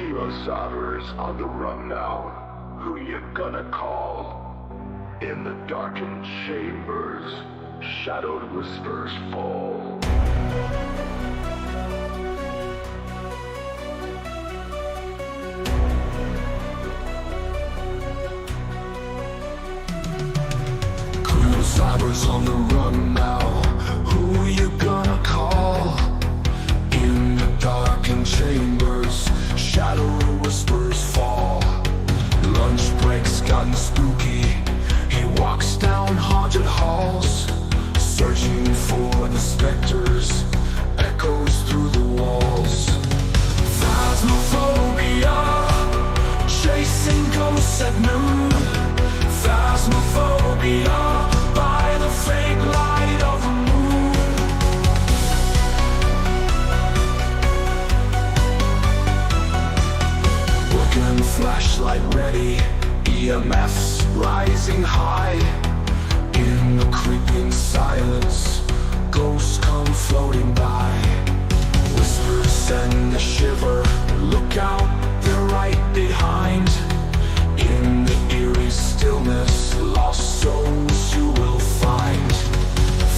Saber's on the run now. Who you gonna call? In the darkened chambers, shadowed whispers fall. Saber's on the run now. Who you gonna call? In the darkened chambers, shadow whispers fall. Lunch breaks gotten spooky. He walks down haunted halls, searching for the specters, echoes through the walls. Phasmophobia, chasing ghosts at noon. Phasmophobia, by the fake light of the moon. Working flashlight ready, EMFs rising high. In the creeping silence, ghosts come floating by. Whispers send a shiver, look out, they're right behind. In the eerie stillness, lost souls you will find.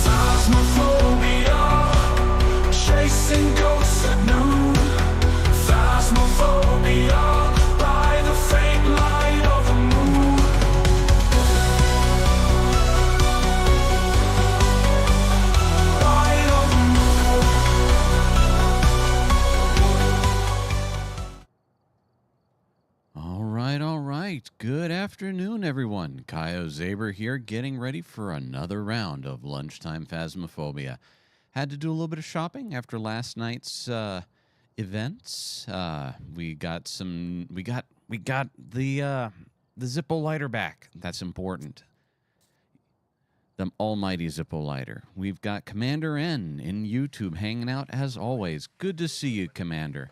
Phasmophobia, chasing ghosts at noon. Phasmophobia, by the faint light of the moon. Light of the moon. All right. Good afternoon, everyone. Kyo Zaber here, getting ready for another round of Lunchtime Phasmophobia. Had to do a little bit of shopping after last night's events. We got the Zippo lighter back. That's important. The almighty Zippo lighter. We've got Commander N in YouTube hanging out as always. Good to see you, Commander.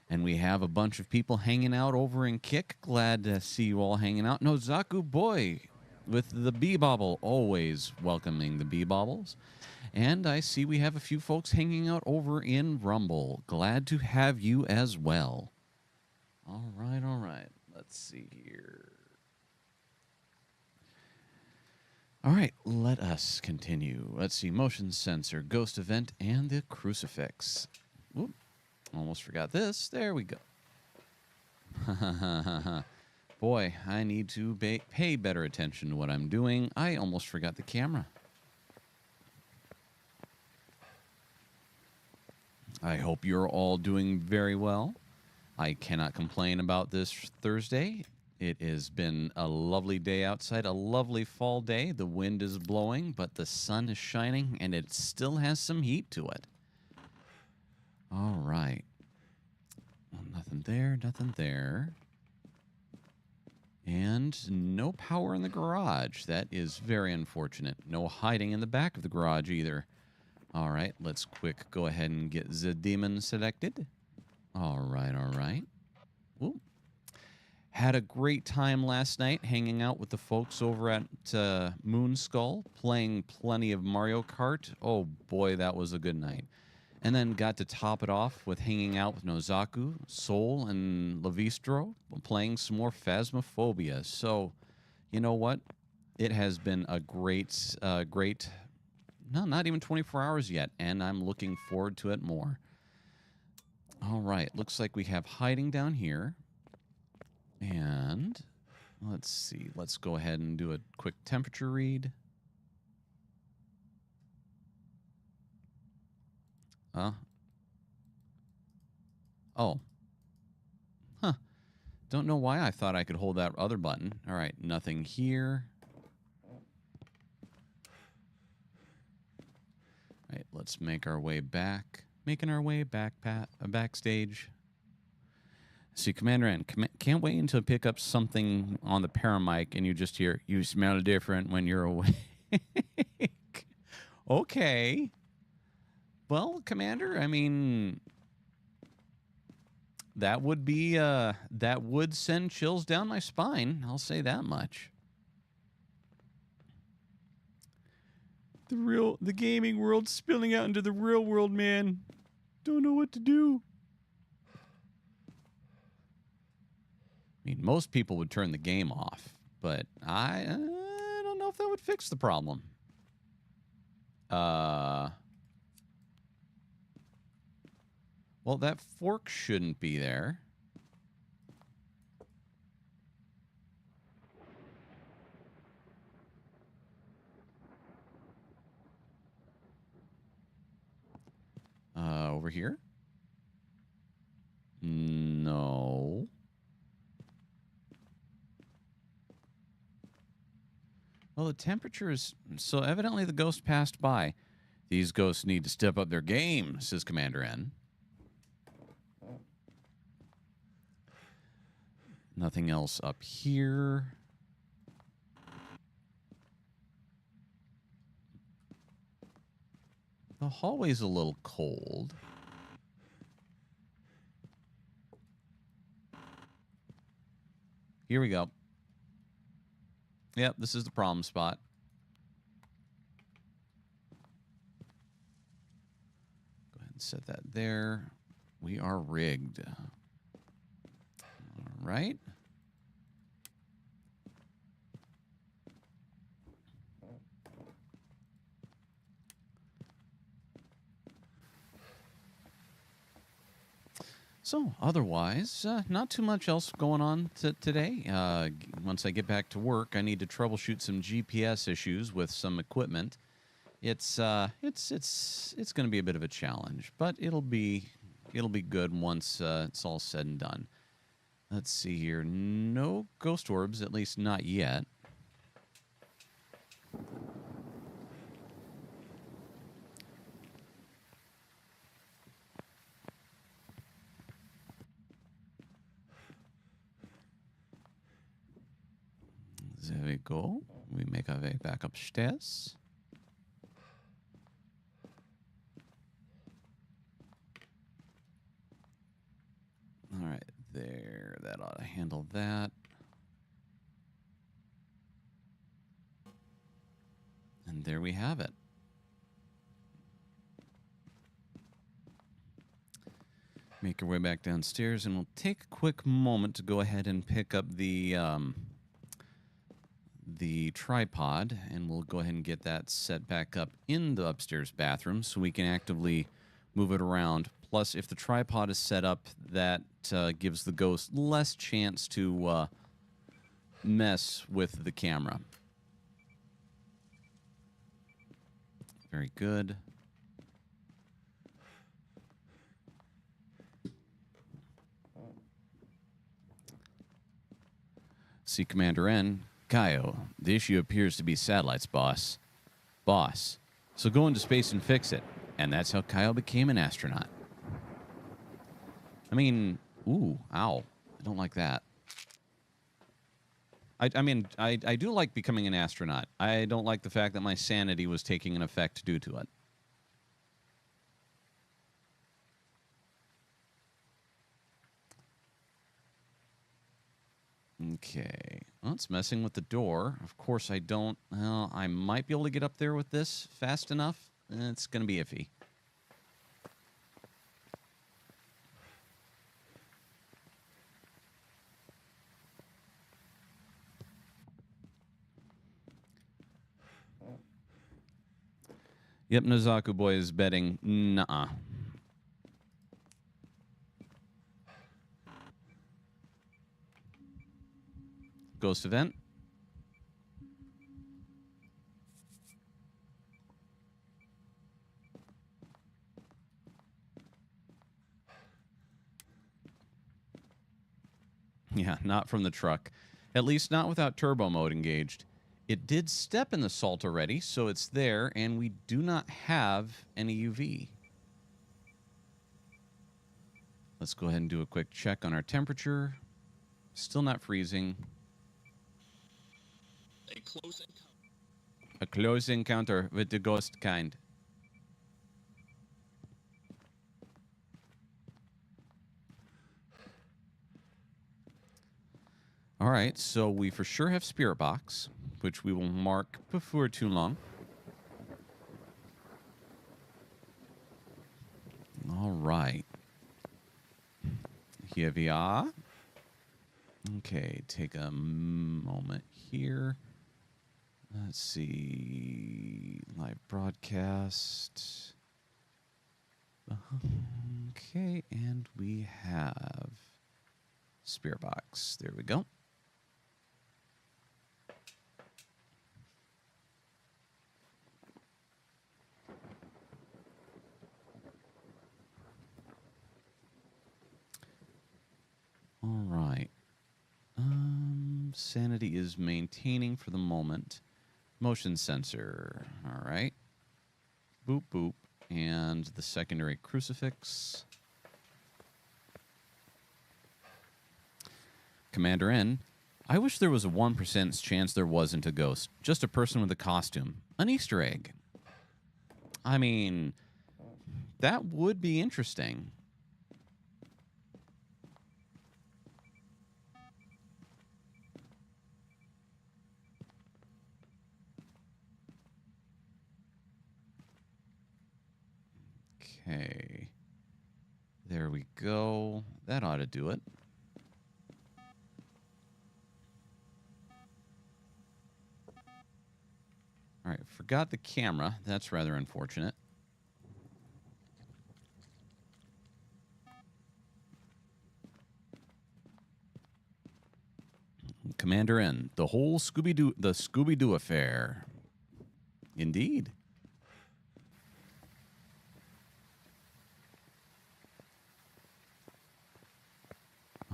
And we have a bunch of people hanging out over in Kick. Glad to see you all hanging out. Nozaku Boy with the Bee Bobble, always welcoming the Bee Bobbles. And I see we have a few folks hanging out over in Rumble. Glad to have you as well. All right. Let's see here. All right, let us continue. Let's see, motion sensor, ghost event, and the crucifix. Whoop. Almost forgot this. There we go. Boy, I need to pay better attention to what I'm doing. I almost forgot the camera. I hope you're all doing very well. I cannot complain about this Thursday. It has been a lovely day outside, a lovely fall day. The wind is blowing, but the sun is shining, and it still has some heat to it. All right. Well, nothing there. And no power in the garage. That is very unfortunate. No hiding in the back of the garage either. All right, let's go ahead and get the demon selected. All right. Ooh. Had a great time last night hanging out with the folks over at Moonskull, playing plenty of Mario Kart. Oh boy, that was a good night. And then got to top it off with hanging out with Nozaku, Soul, and Levistro, playing some more Phasmophobia. So, you know what? It has been a great, no, not even 24 hours yet, and I'm looking forward to it more. All right, looks like we have hiding down here. And let's see, let's go ahead and do a quick temperature read. Oh. Huh. Don't know why I thought I could hold that other button. All right, nothing here. All right, let's make our way back. Making our way back backstage. See, Commander N, can't wait until I pick up something on the paramic and you just hear, "You smell different when you're awake." Okay. Well, Commander, I mean, that would send chills down my spine. I'll say that much. The gaming world's spilling out into the real world, man. Don't know what to do. I mean, most people would turn the game off, but I don't know if that would fix the problem. Well, that fork shouldn't be there. Over here? No. Well, the temperature is... So evidently the ghost passed by. These ghosts need to step up their game, says Commander N. Nothing else up here. The hallway's a little cold. Here we go. Yep, this is the problem spot. Go ahead and set that there. We are rigged. All right. So, otherwise, not too much else going on today. Once I get back to work, I need to troubleshoot some GPS issues with some equipment. It's going to be a bit of a challenge, but it'll be good once it's all said and done. Let's see here. No ghost orbs, at least not yet. There we go. We make our way back upstairs. All right, there. That ought to handle that. And there we have it. Make our way back downstairs, and we'll take a quick moment to go ahead and pick up the tripod, and we'll go ahead and get that set back up in the upstairs bathroom so we can actively move it around. Plus, if the tripod is set up, that gives the ghost less chance to mess with the camera. Very good. See Commander N. Kaio, the issue appears to be satellites, boss. Boss. So go into space and fix it. And that's how Kaio became an astronaut. I mean, ooh, ow. I don't like that. I mean, I do like becoming an astronaut. I don't like the fact that my sanity was taking an effect due to it. Okay. Well, it's messing with the door. Of course, I don't... Well, I might be able to get up there with this fast enough. It's going to be iffy. Yep, Nozaku Boy is betting nuh-uh. Ghost event. Yeah, not from the truck. At least not without turbo mode engaged. It did step in the salt already, so it's there, and we do not have any UV. Let's go ahead and do a quick check on our temperature. Still not freezing. A close encounter with the ghost kind. All right, so we for sure have Spirit Box, which we will mark before too long. All right. Here we are. Okay, take a moment here. Let's see. Live broadcast. Okay, and we have Spirit Box. There we go. All right. Sanity is maintaining for the moment. Motion sensor. All right. Boop, boop. And the secondary crucifix. Commander N. I wish there was a 1% chance there wasn't a ghost. Just a person with a costume. An Easter egg. I mean, that would be interesting. Okay. There we go. That ought to do it. All right, forgot the camera. That's rather unfortunate. Commander N, the whole Scooby-Doo affair. Indeed.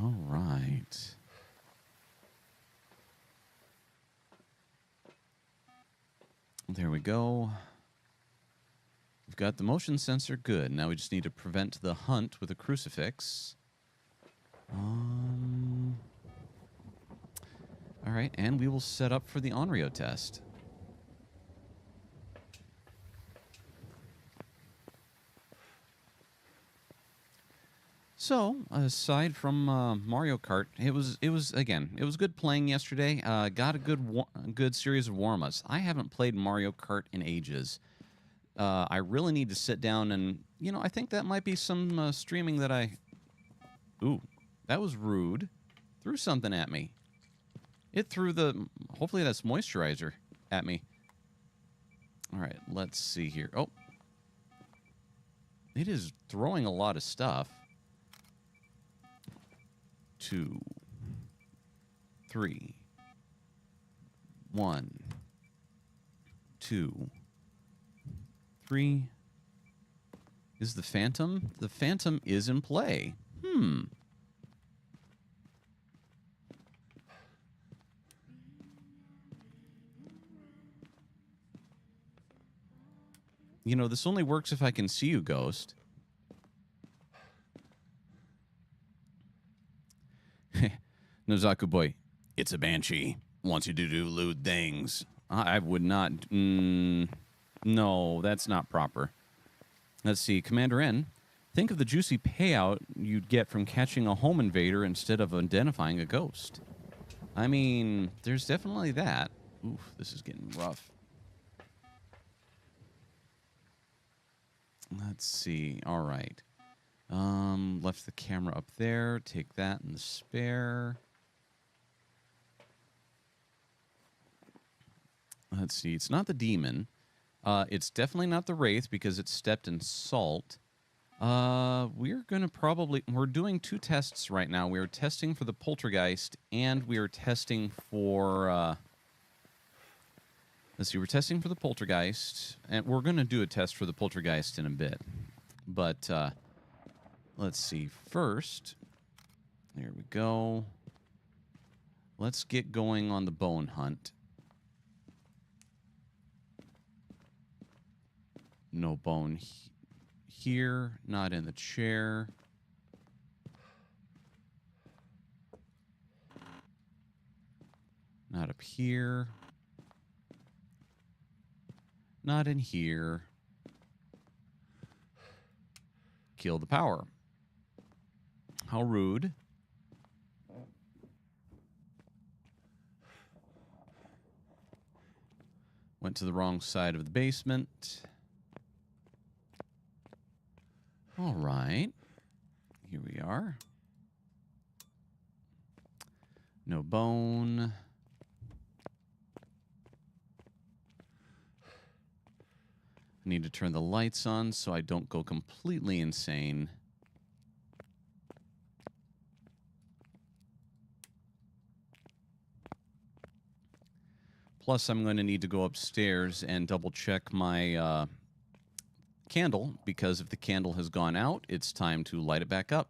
All right. There we go. We've got the motion sensor. Good. Now we just need to prevent the hunt with a crucifix. All right, and we will set up for the Onryo test. So, aside from Mario Kart, it was good playing yesterday. Got a good series of warm-ups. I haven't played Mario Kart in ages. I really need to sit down and, I think that might be some streaming that I... Ooh, that was rude. Threw something at me. It threw hopefully that's moisturizer at me. All right, let's see here. Oh. It is throwing a lot of stuff. 2, 3, 1, 2, 3. Is the Phantom? The Phantom is in play. This only works if I can see you, Ghost. Nozaku boy, it's a banshee. Wants you to do lewd things. I would not... no, that's not proper. Let's see. Commander N, think of the juicy payout you'd get from catching a home invader instead of identifying a ghost. I mean, there's definitely that. Oof, this is getting rough. Let's see. All right. Left the camera up there. Take that in the spare. Let's see. It's not the demon. It's definitely not the wraith because it's stepped in salt. We're going to probably... We're doing 2 tests right now. We're testing for the poltergeist, and we are testing for... let's see. We're testing for the poltergeist, and we're going to do a test for the poltergeist in a bit. But let's see. First, there we go. Let's get going on the bone hunt. No bone here, not in the chair. Not up here. Not in here. Kill the power. How rude. Went to the wrong side of the basement. All right. Here we are. No bone. I need to turn the lights on so I don't go completely insane. Plus, I'm going to need to go upstairs and double check my candle, because if the candle has gone out, it's time to light it back up.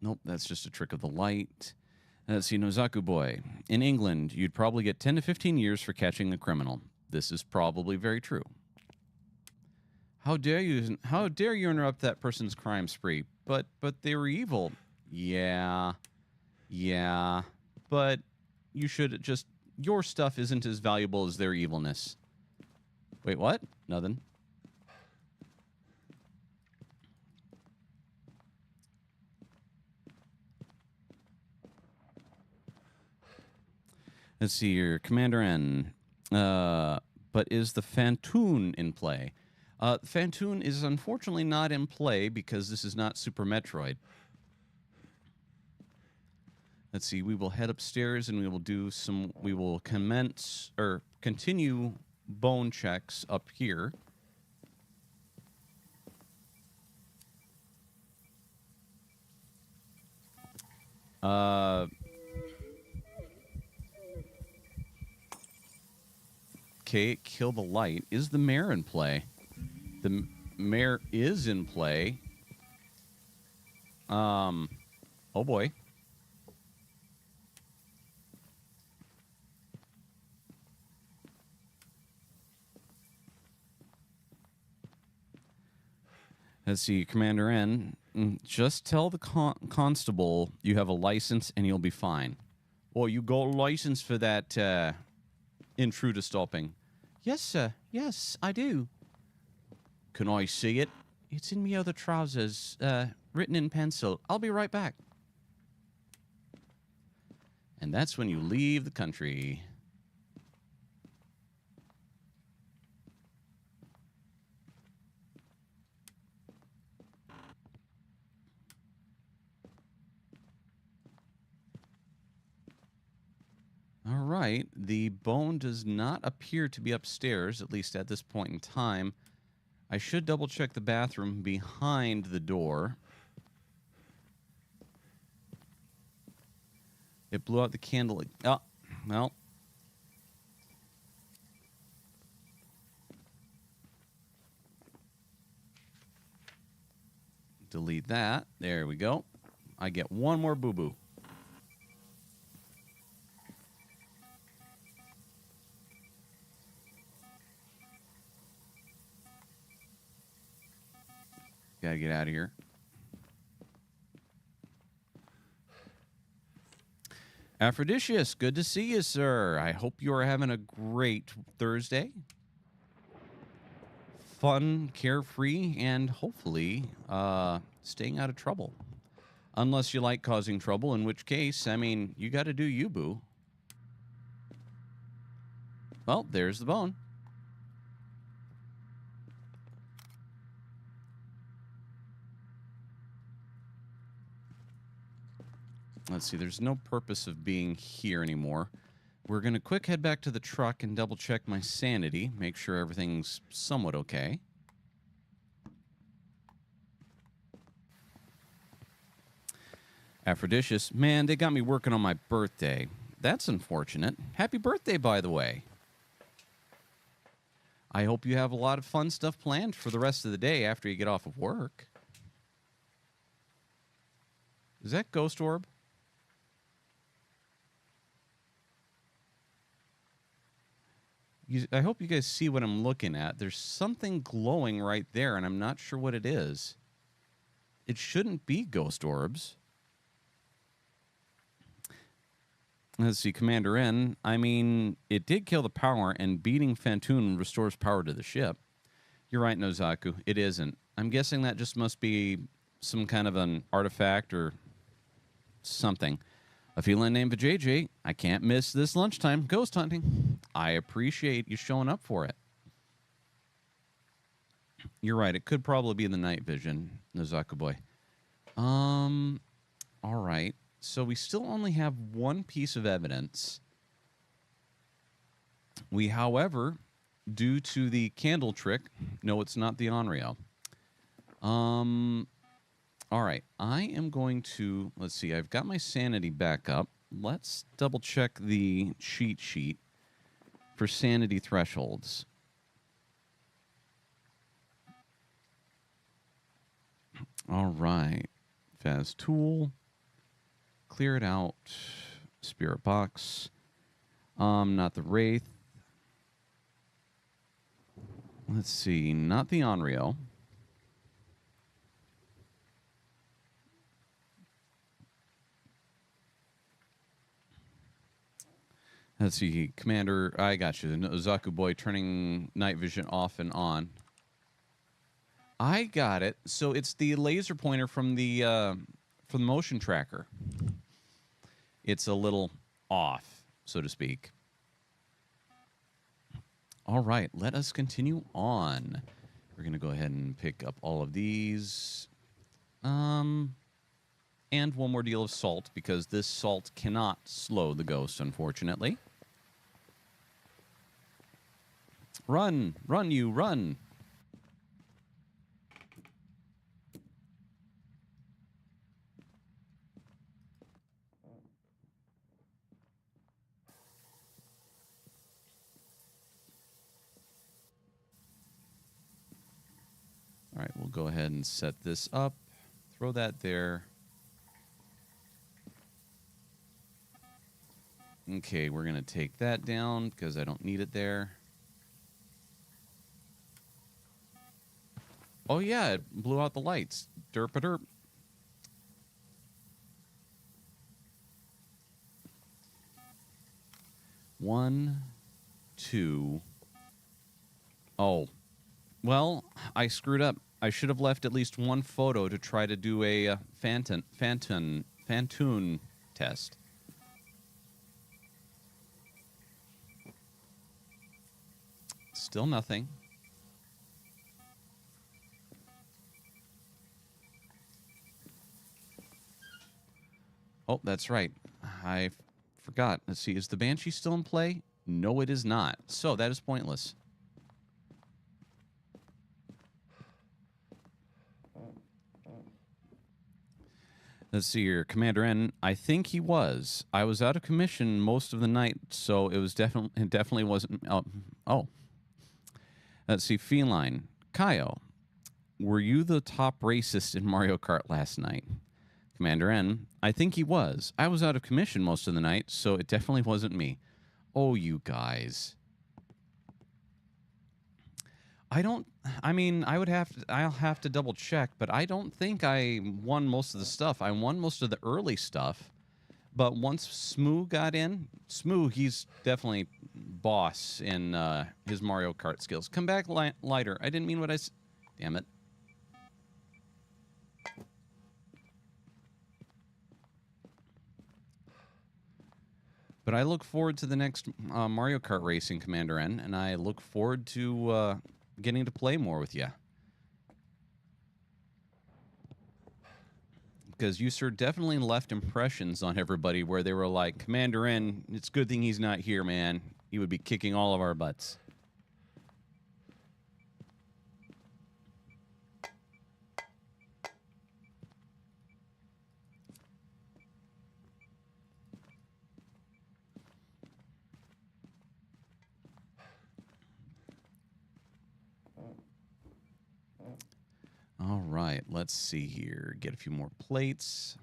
Nope, that's just a trick of the light. Let's see, Nozaku boy. In England, you'd probably get 10 to 15 years for catching a criminal. This is probably very true. How dare you interrupt that person's crime spree? But they were evil. Yeah. But you should just... Your stuff isn't as valuable as their evilness. Wait, what? Nothing. Let's see here. Commander N. But is the Phantoon in play? Phantoon is unfortunately not in play because this is not Super Metroid. Let's see. We will head upstairs and we will do some... We will continue bone checks up here. Okay, kill the light. Is the mayor in play? The mayor is in play. Oh boy. Let's see, Commander N. Just tell the constable you have a license and you'll be fine. Well, you got a license for that intruder stopping. Yes, sir. Yes, I do. Can I see it? It's in me other trousers, written in pencil. I'll be right back. And that's when you leave the country. All right. The bone does not appear to be upstairs, at least at this point in time. I should double check the bathroom behind the door. It blew out the candle. Oh, well. Delete that. There we go. I get one more boo-boo. Gotta get out of here. Aphrodisius, good to see you, sir. I hope you are having a great Thursday. Fun, carefree, and hopefully staying out of trouble. Unless you like causing trouble, in which case, I mean, you got to do you, boo. Well, there's the bone. Let's see, there's no purpose of being here anymore. We're going to quick head back to the truck and double check my sanity, make sure everything's somewhat okay. Aphrodisius, man, they got me working on my birthday. That's unfortunate. Happy birthday, by the way. I hope you have a lot of fun stuff planned for the rest of the day after you get off of work. Is that Ghost Orb? I hope you guys see what I'm looking at. There's something glowing right there, and I'm not sure what it is. It shouldn't be Ghost Orbs. Let's see, Commander N. I mean, it did kill the power, and beating Phantoon restores power to the ship. You're right, Nozaku. It isn't. I'm guessing that just must be some kind of an artifact or something. A feline named JJ. I can't miss this lunchtime ghost hunting. I appreciate you showing up for it. You're right. It could probably be the night vision, Nozaku boy. All right. So we still only have one piece of evidence. We, however, due to the candle trick, no, it's not the Onryo. All right. I am going to, let's see, I've got my sanity back up. Let's double check the cheat sheet for sanity thresholds. All right. Phas tool. Clear it out. Spirit box. Not the Wraith. Let's see. Not the Onryo. Let's see. Commander, I got you. The Ozaku boy turning night vision off and on. I got it. So it's the laser pointer from the motion tracker. It's a little off, so to speak. All right, let us continue on. We're going to go ahead and pick up all of these. And one more deal of salt, because this salt cannot slow the ghost, unfortunately. Run! Run, you! Run! All right, we'll go ahead and set this up. Throw that there. Okay, we're going to take that down because I don't need it there. Oh, yeah, it blew out the lights. Derp-a-derp. One, two. Oh. Well, I screwed up. I should have left at least one photo to try to do a Phantoon test. Still nothing. Oh, that's right. I forgot. Let's see. Is the Banshee still in play? No, it is not. So that is pointless. Let's see here. Commander N, I think he was. I was out of commission most of the night, so it was definitely wasn't. Oh. Let's see. Feline. Kaio, were you the top racist in Mario Kart last night? Commander N, I think he was. I was out of commission most of the night, so it definitely wasn't me. Oh, you guys. I'll have to double check, but I don't think I won most of the stuff. I won most of the early stuff, but once Smoo got in, he's definitely boss in his Mario Kart skills. Come back lighter. I didn't mean what I said. Damn it. But I look forward to the next Mario Kart racing, Commander N, and I look forward to getting to play more with you. Because you, sir, definitely left impressions on everybody where they were like, Commander N, it's a good thing he's not here, man. He would be kicking all of our butts. All right, let's see here. Get a few more plates.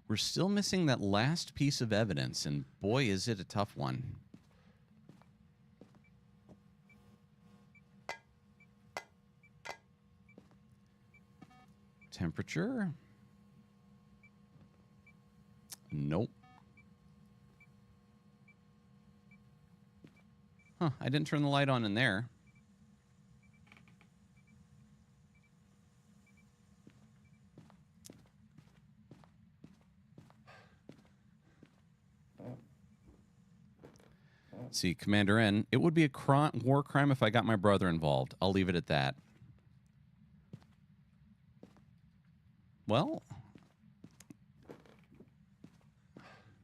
We're still missing that last piece of evidence, and boy, is it a tough one. Temperature? Nope. Huh, I didn't turn the light on in there. See, Commander N, it would be a war crime if I got my brother involved. I'll leave it at that. Well,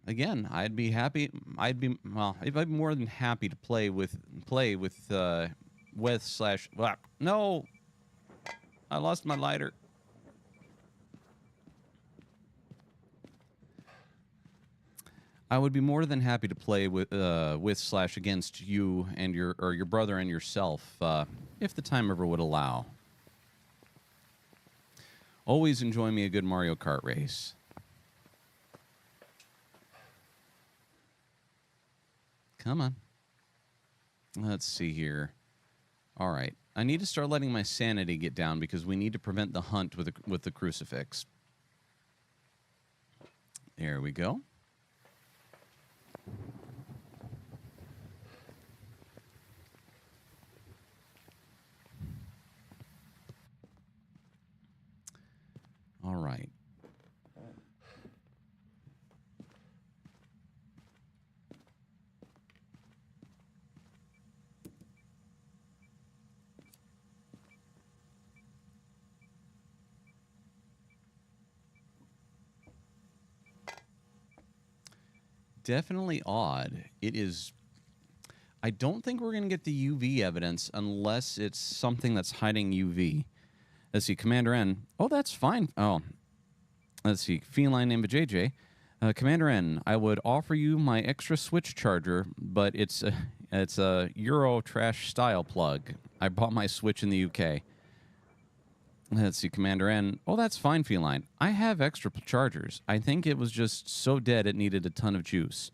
again, I'd be happy. I'd be more than happy to play with slash. No, I lost my lighter. I would be more than happy to play with slash against you and your brother and yourself if the time ever would allow. Always enjoy me a good Mario Kart race. Come on. Let's see here. All right. I need to start letting my sanity get down because we need to prevent the hunt with the crucifix. There we go. All right. Definitely odd. It is. I don't think we're going to get the UV evidence unless it's something that's hiding UV. Let's see, Commander N. Oh, that's fine. Oh, let's see, feline named JJ. Commander N, I would offer you my extra switch charger, but it's a Euro trash style plug. I bought my Switch in the UK. Let's see, Commander N. Oh, that's fine, feline. I have extra chargers. I think it was just so dead it needed a ton of juice.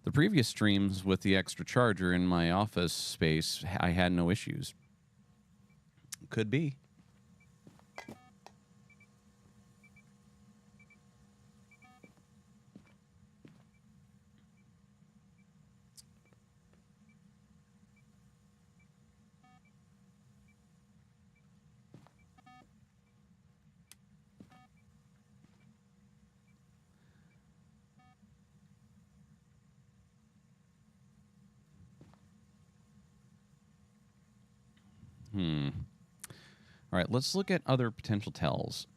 The previous streams with the extra charger in my office space, I had no issues. Could be. All right, let's look at other potential tells.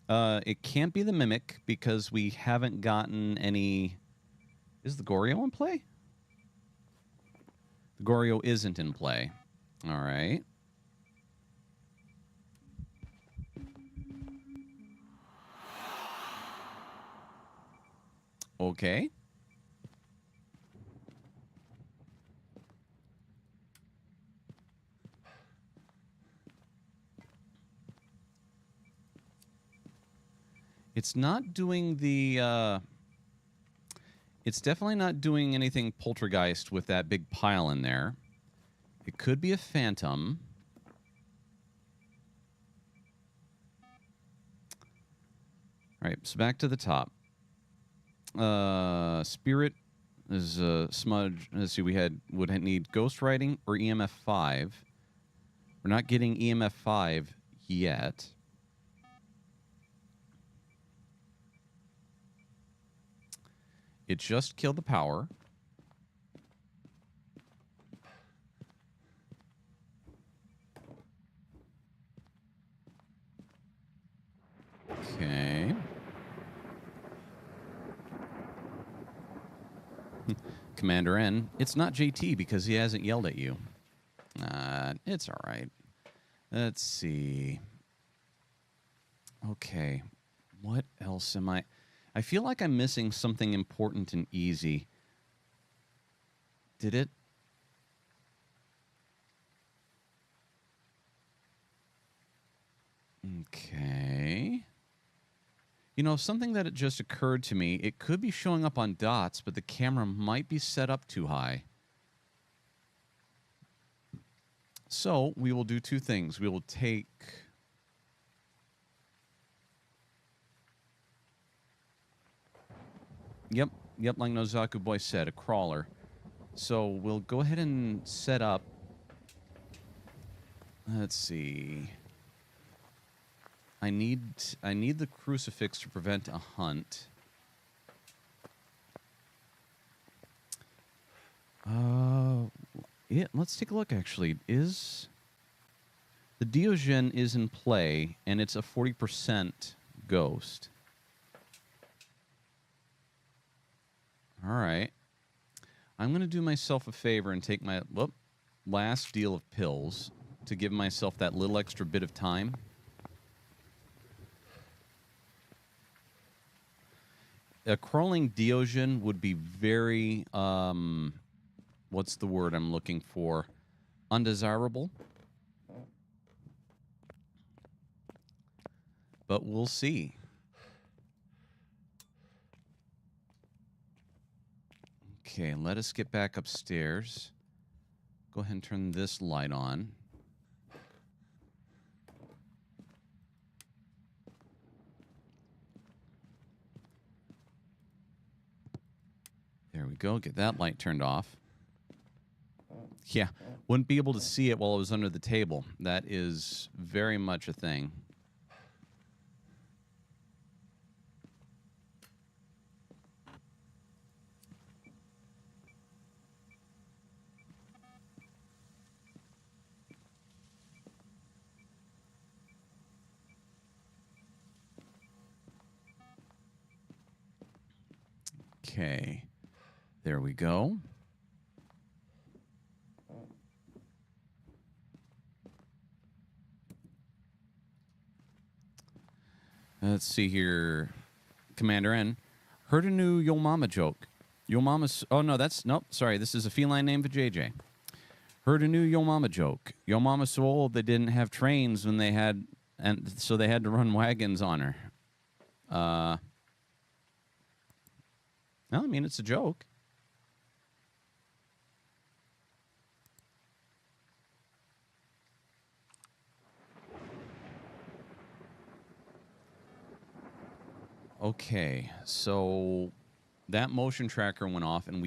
It can't be the Mimic because we haven't gotten any... Is the Goryo in play? The Goryo isn't in play. All right. Okay. It's not doing the... It's definitely not doing anything poltergeist with that big pile in there. It could be a phantom. All right, so back to the top. Spirit is smudge. Let's see, would need ghost writing or EMF 5. We're not getting EMF 5 yet. It just killed the power. Okay. Commander N, it's not JT because he hasn't yelled at you. It's all right. Let's see. Okay. What else am I... I feel like I'm missing something important and easy. Did it? Okay. You know, something that it just occurred to me, it could be showing up on dots, but the camera might be set up too high. So we will do two things. We will take... Yep, like Nozaku Boy said, a crawler. So we'll go ahead and set up... Let's see... I need the crucifix to prevent a hunt. Yeah, let's take a look, actually. Is... The Diogen is in play, and it's a 40% ghost. All right. I'm going to do myself a favor and take my last deal of pills to give myself that little extra bit of time. A crawling Diogen would be very, what's the word I'm looking for? Undesirable. But we'll see. Okay, let us get back upstairs. Go ahead and turn this light on. There we go. Get that light turned off. Yeah, wouldn't be able to see it while it was under the table. That is very much a thing. Okay, there we go. Let's see here. Commander N. Heard a new Yo Mama joke. Yo Mama's... Oh, no, that's... Nope, sorry. This is a feline name for JJ. Heard a new Yo Mama joke. Yo Mama's so old they didn't have trains when they had... And so they had to run wagons on her. Well, I mean, it's a joke. Okay, so that motion tracker went off, and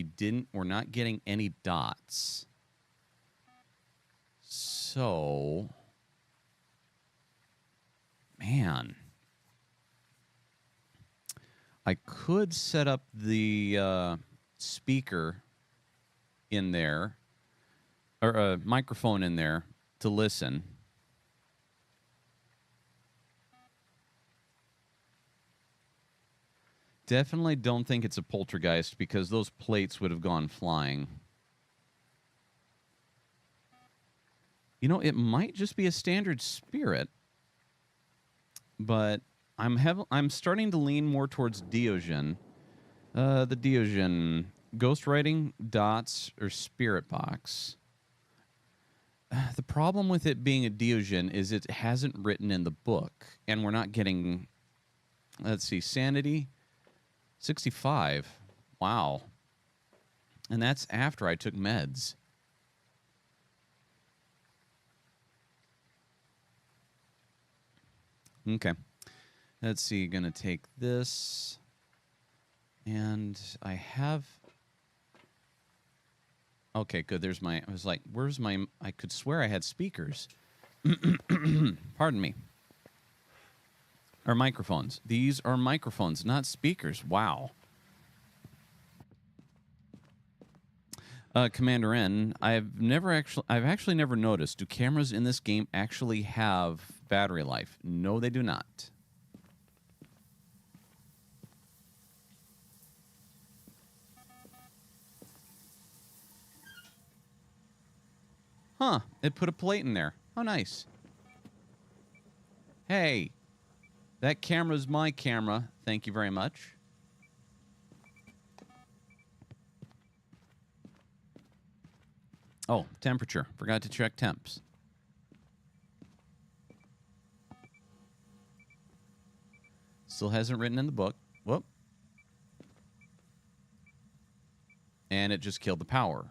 we're not getting any dots. So, man, I could set up the speaker in there, or a microphone in there to listen. Definitely don't think it's a poltergeist because those plates would have gone flying. You know, it might just be a standard spirit, but I'm starting to lean more towards Diogen. The Diogen ghostwriting, dots, or spirit box. The problem with it being a Diogen is it hasn't written in the book, and we're not getting. Let's see, sanity. 65. Wow. And that's after I took meds. Okay. Let's see. Gonna take this. And I have... Okay, good. There's my... I was like, where's my... I could swear I had speakers. Pardon me. Or microphones. These are microphones, not speakers. Wow. Commander N, I've actually never noticed. Do cameras in this game actually have battery life? No, they do not. Huh, it put a plate in there. Oh, nice. Hey. That camera's my camera. Thank you very much. Oh, temperature. Forgot to check temps. Still hasn't written in the book. Whoop. And it just killed the power.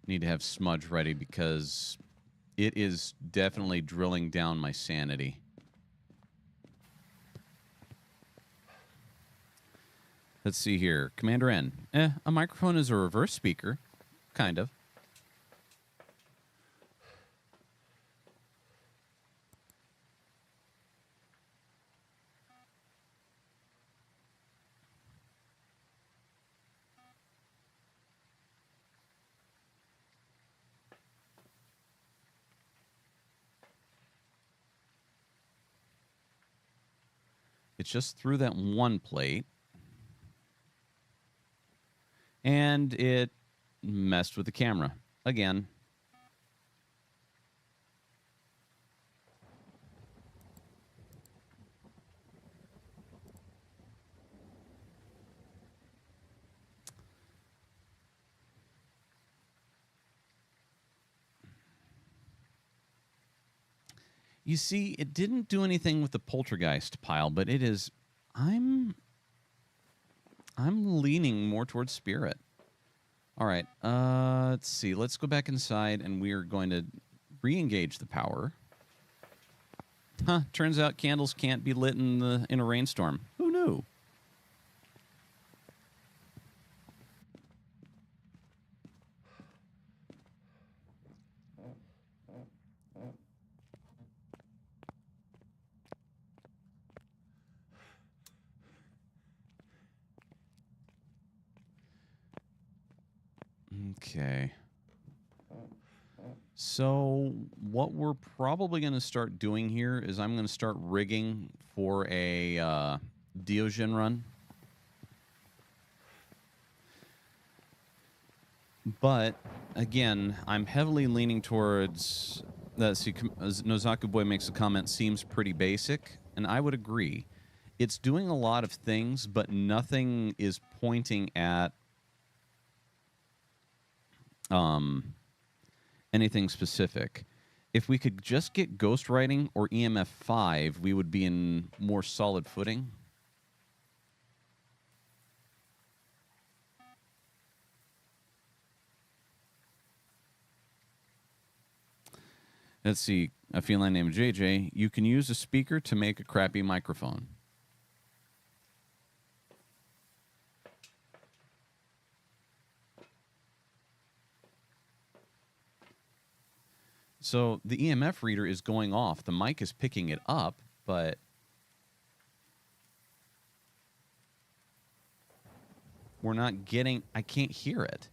Need to have smudge ready because it is definitely drilling down my sanity. Let's see here. Commander N. A microphone is a reverse speaker. Kind of. It's just through that one plate. And it messed with the camera. Again. You see, it didn't do anything with the poltergeist pile, but it is... I'm leaning more towards spirit. All right, let's see. Let's go back inside, and we are going to re-engage the power. Huh, turns out candles can't be lit in a rainstorm. Who knew? Okay. So what we're probably going to start doing here is I'm going to start rigging for a Diogen run. But, again, I'm heavily leaning towards... Nozaku Boy makes a comment, seems pretty basic, and I would agree. It's doing a lot of things, but nothing is pointing at anything specific. If we could just get ghostwriting or EMF 5, we would be in more solid footing. Let's see. A feline named JJ. You can use a speaker to make a crappy microphone. So the EMF reader is going off. The mic is picking it up, but we're not getting... I can't hear it.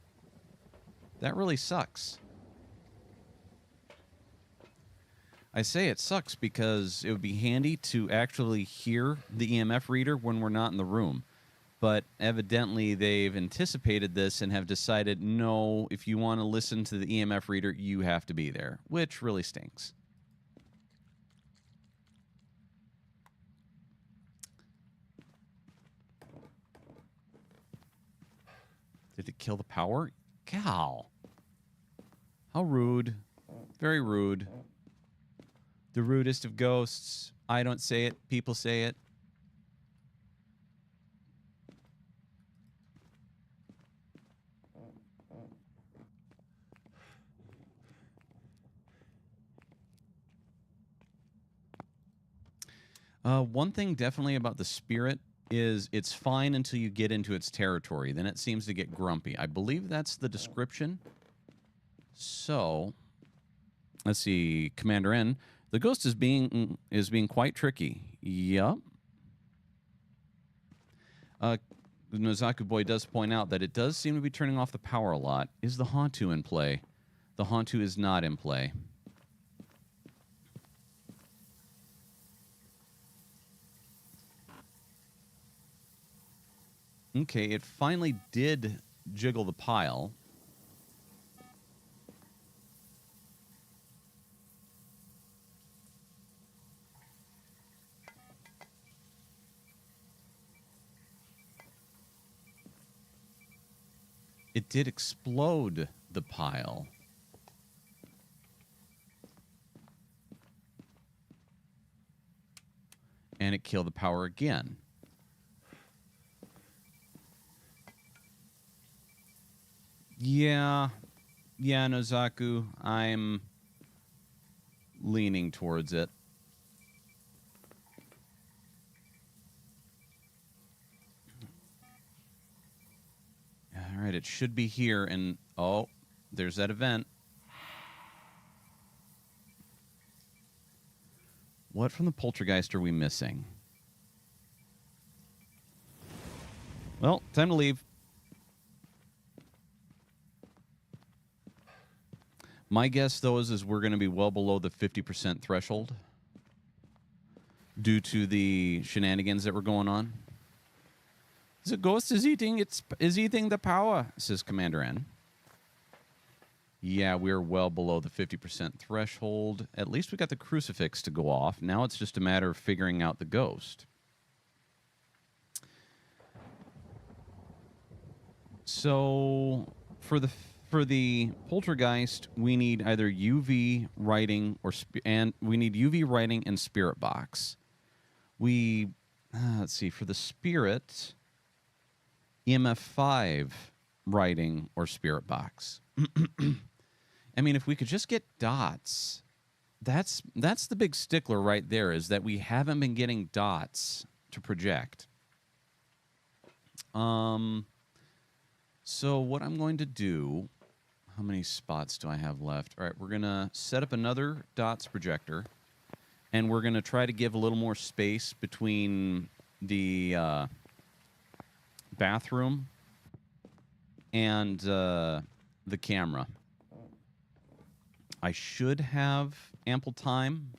That really sucks. I say it sucks because it would be handy to actually hear the EMF reader when we're not in the room. But evidently they've anticipated this and have decided, no, if you want to listen to the EMF reader, you have to be there, which really stinks. Did it kill the power? Cow. How rude. Very rude. The rudest of ghosts. I don't say it. People say it. One thing definitely about the spirit is it's fine until you get into its territory. Then it seems to get grumpy. I believe that's the description. So, let's see. Commander N. The ghost is being quite tricky. Yup. Nozaku Boy does point out that it does seem to be turning off the power a lot. Is the Hantu in play? The Hantu is not in play. Okay, it finally did jiggle the pile. It did explode the pile. And it killed the power again. Yeah, Nozaku, I'm leaning towards it. right, it should be here, and oh, there's that event. What from the poltergeist are we missing? Well, time to leave. My guess, though, is we're going to be well below the 50% threshold due to the shenanigans that were going on. The ghost is eating the power, says Commander N. Yeah, we're well below the 50% threshold. At least we got the crucifix to go off. Now it's just a matter of figuring out the ghost. So for the poltergeist, we need either UV writing and we need UV writing and spirit box. Let's see, for the spirit, EMF5 writing or spirit box. I mean, if we could just get dots, that's the big stickler right there, is that we haven't been getting dots to project. So what I'm going to do, how many spots do I have left? All right, we're going to set up another dots projector, and we're going to try to give a little more space between the bathroom and the camera. I should have ample time.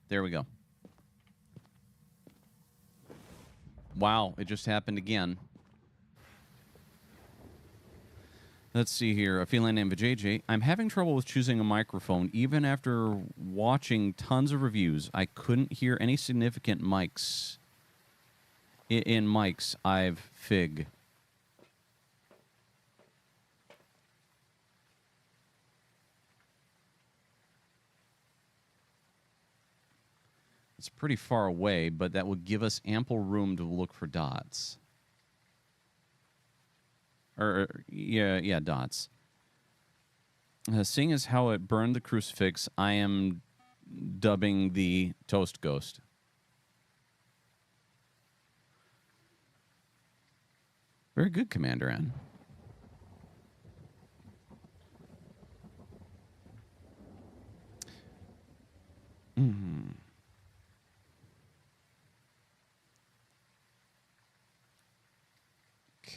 There we go. Wow, it just happened again. Let's see here. A feline named JJ. I'm having trouble with choosing a microphone. Even after watching tons of reviews, I couldn't hear any significant mics. In mics, I've fig. It's pretty far away, but that would give us ample room to look for dots. Yeah, dots. Seeing as how it burned the crucifix, I am dubbing the toast ghost. Very good, Commander N.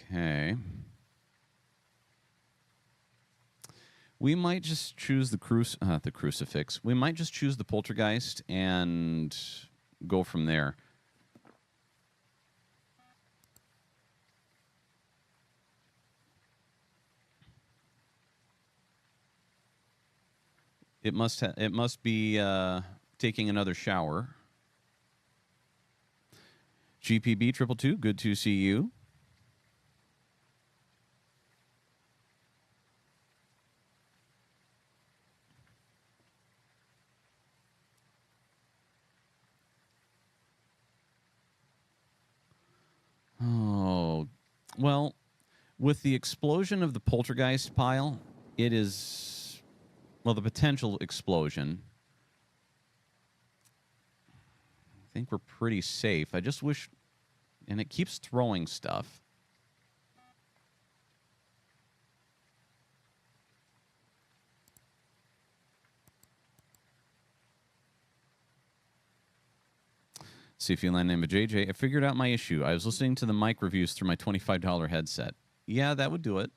Okay. We might just choose the crucifix. We might just choose the poltergeist and go from there. It must be taking another shower. GPB 222, good to see you. Oh, well, with the explosion of the poltergeist pile, it is, well, the potential explosion. I think we're pretty safe. I just wish, and it keeps throwing stuff. See if you land name of JJ. I figured out my issue. I was listening to the mic reviews through my $25 headset. Yeah, that would do it.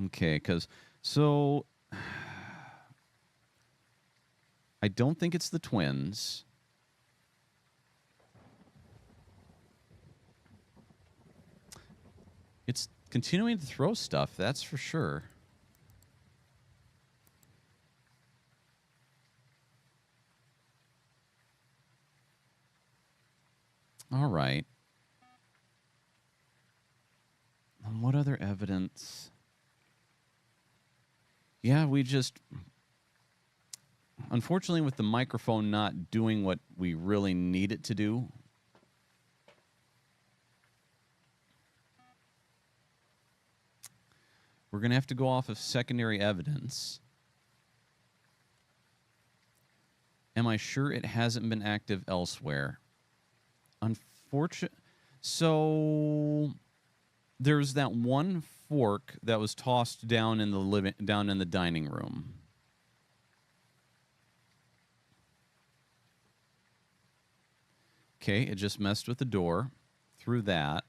Okay, so I don't think it's the twins. It's continuing to throw stuff, that's for sure. All right. And what other evidence? Yeah, we just... Unfortunately, with the microphone not doing what we really need it to do... We're going to have to go off of secondary evidence. Am I sure it hasn't been active elsewhere? Unfortunately, so there's that one fork that was tossed down in the dining room. Okay, it just messed with the door through that.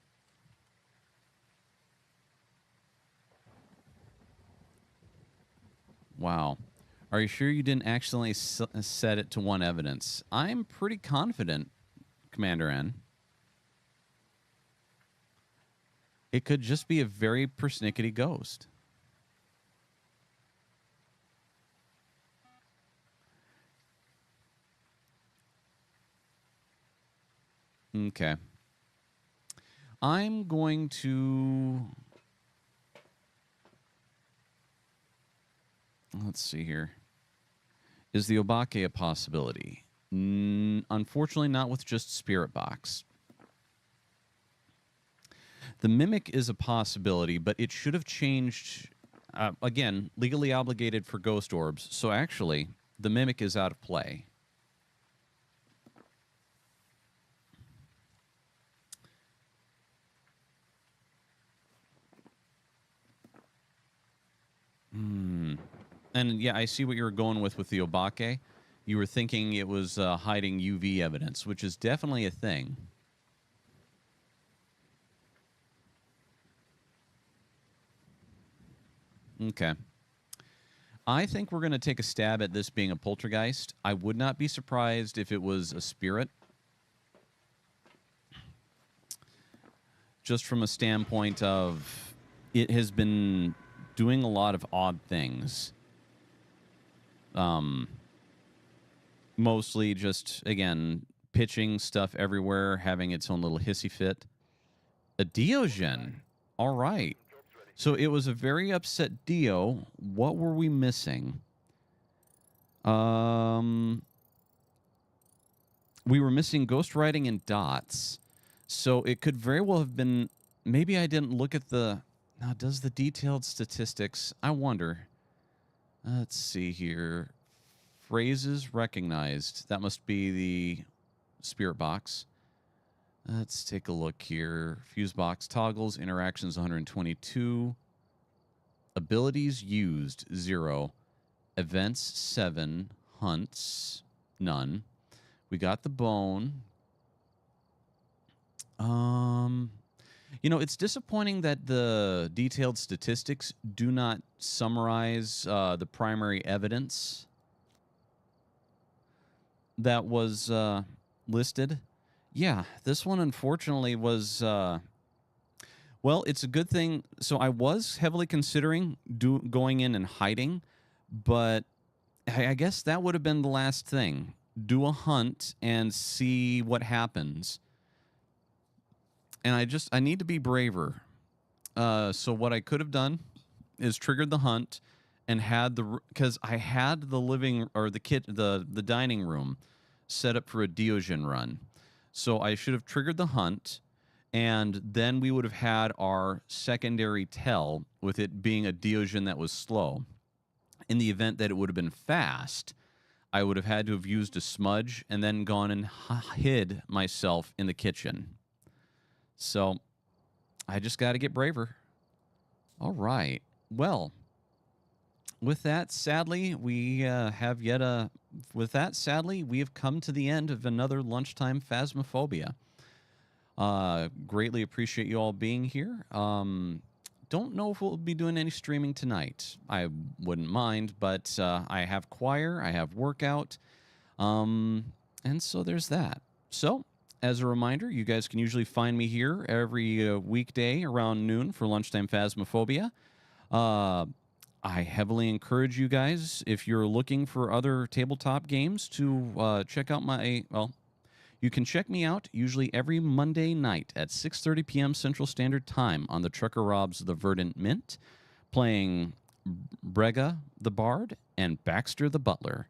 Wow. Are you sure you didn't accidentally set it to one evidence? I'm pretty confident, Commander N. It could just be a very persnickety ghost. Okay. I'm going to... Let's see here. Is the Obake a possibility? Unfortunately, not with just Spirit Box. The Mimic is a possibility, but it should have changed... again, legally obligated for Ghost Orbs. So actually, the Mimic is out of play. And yeah, I see what you were going with the Obake. You were thinking it was hiding UV evidence, which is definitely a thing. Okay. I think we're going to take a stab at this being a poltergeist. I would not be surprised if it was a spirit. Just from a standpoint of it has been doing a lot of odd things. Mostly just, again, pitching stuff everywhere, having its own little hissy fit. A Diogen. All right. So it was a very upset Dio. What were we missing? We were missing ghostwriting and dots. So it could very well have been... Maybe I didn't look at the... Now, does the detailed statistics... I wonder... Let's see here. Phrases recognized. That must be the Spirit Box. Let's take a look here. Fuse box toggles. Interactions 122. Abilities used 0. Events 7. Hunts none. We got the bone. You know, it's disappointing that the detailed statistics do not summarize the primary evidence that was listed. Yeah, this one, unfortunately, was... well, it's a good thing. So I was heavily considering going in and hiding, but I guess that would have been the last thing. Do a hunt and see what happens. And I need to be braver. So what I could have done is triggered the hunt and had because I had the living or the dining room set up for a Diogen run. So I should have triggered the hunt, and then we would have had our secondary tell with it being a Diogen that was slow. In the event that it would have been fast, I would have had to have used a smudge and then gone and hid myself in the kitchen. So I just got to get braver. All right. Well, with that, sadly, we have come to the end of another lunchtime Phasmophobia. Greatly appreciate you all being here. Don't know if we'll be doing any streaming tonight. I wouldn't mind, but I have choir, I have workout, and so there's that. So, as a reminder, you guys can usually find me here every weekday around noon for Lunchtime Phasmophobia. I heavily encourage you guys, if you're looking for other tabletop games, to check out you can check me out usually every Monday night at 6:30 p.m. Central Standard Time on the Trucker Rob's The Verdant Mint, playing Brega the Bard and Baxter the Butler.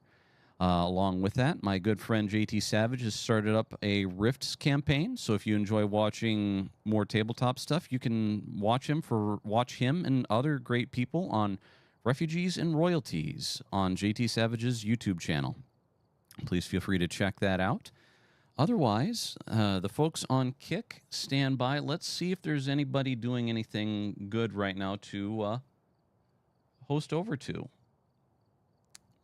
Along with that, my good friend JT Savage has started up a Rifts campaign. So if you enjoy watching more tabletop stuff, you can watch him and other great people on Refugees and Royalties on JT Savage's YouTube channel. Please feel free to check that out. Otherwise, the folks on Kick, stand by. Let's see if there's anybody doing anything good right now to host over to.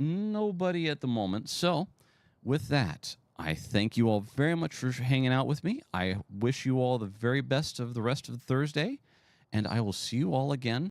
Nobody at the moment. So, with that, I thank you all very much for hanging out with me. I wish you all the very best of the rest of Thursday, and I will see you all again